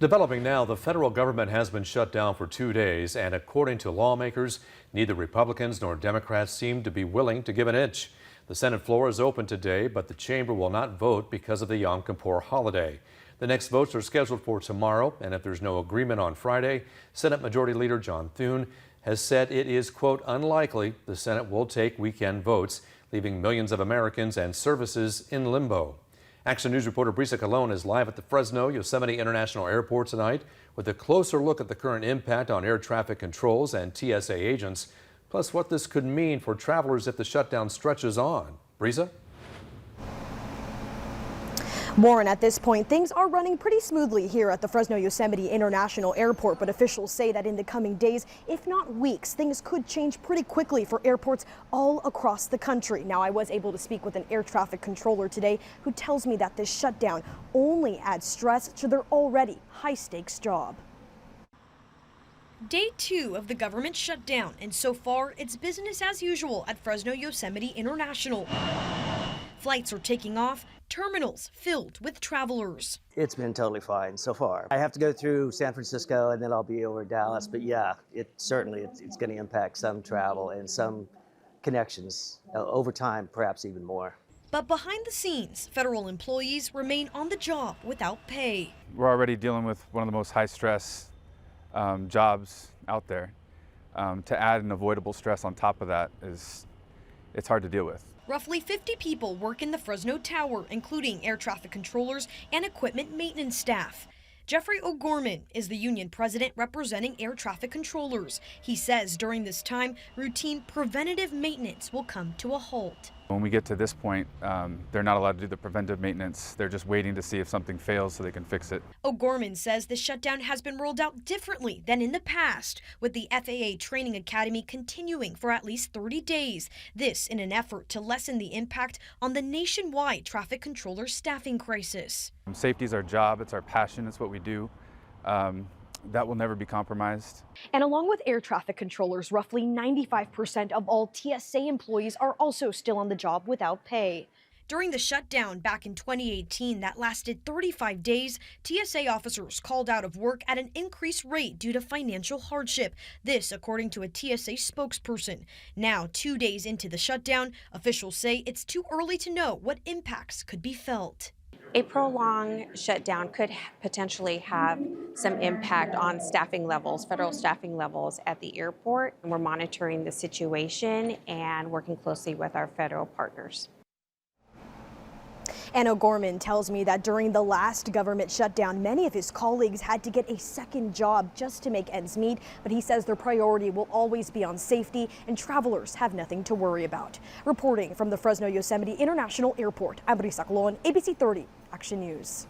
Developing now, the federal government has been shut down for 2 days, and according to lawmakers, neither Republicans nor Democrats seem to be willing to give an inch. The Senate floor is open today, but the chamber will not vote because of the Yom Kippur holiday. The next votes are scheduled for tomorrow, and if there's no agreement on Friday, Senate Majority Leader John Thune has said it is, quote, unlikely the Senate will take weekend votes, leaving millions of Americans and services in limbo. Action News reporter Brisa Colon is live at the Fresno-Yosemite International Airport tonight with a closer look at the current impact on air traffic controls and TSA agents, plus what this could mean for travelers if the shutdown stretches on. Brisa? Warren, at this point, things are running pretty smoothly here at the Fresno-Yosemite International Airport, but officials say that in the coming days, if not weeks, things could change pretty quickly for airports all across the country. Now, I was able to speak with an air traffic controller today who tells me that this shutdown only adds stress to their already high-stakes job. Day 2 of the government shutdown, and so far, it's business as usual at Fresno-Yosemite International. Flights are taking off, terminals filled with travelers. It's been totally fine so far. I have to go through San Francisco and then I'll be over Dallas, but yeah, it's going to impact some travel and some connections over time, perhaps even more. But behind the scenes, federal employees remain on the job without pay. We're already dealing with one of the most high-stress jobs out there. To add an avoidable stress on top of that it's hard to deal with. Roughly 50 people work in the Fresno Tower, including air traffic controllers and equipment maintenance staff. Jeffrey O'Gorman is the union president representing air traffic controllers. He says during this time, routine preventative maintenance will come to a halt. When we get to this point, they're not allowed to do the preventive maintenance. They're just waiting to see if something fails so they can fix it. O'Gorman says the shutdown has been rolled out differently than in the past, with the FAA Training Academy continuing for at least 30 days. This in an effort to lessen the impact on the nationwide traffic controller staffing crisis. Safety is our job, it's our passion, it's what we do. That will never be compromised. And along with air traffic controllers, roughly 95% of all TSA employees are also still on the job without pay. During the shutdown back in 2018 that lasted 35 days, TSA officers called out of work at an increased rate due to financial hardship. This, according to a TSA spokesperson. Now, 2 days into the shutdown, officials say it's too early to know what impacts could be felt. A prolonged shutdown could potentially have some impact on staffing levels, federal staffing levels at the airport. We're monitoring the situation and working closely with our federal partners. And O'Gorman tells me that during the last government shutdown, many of his colleagues had to get a second job just to make ends meet. But he says their priority will always be on safety, and travelers have nothing to worry about. Reporting from the Fresno-Yosemite International Airport, I'm Brisa Colon, ABC 30 Action News.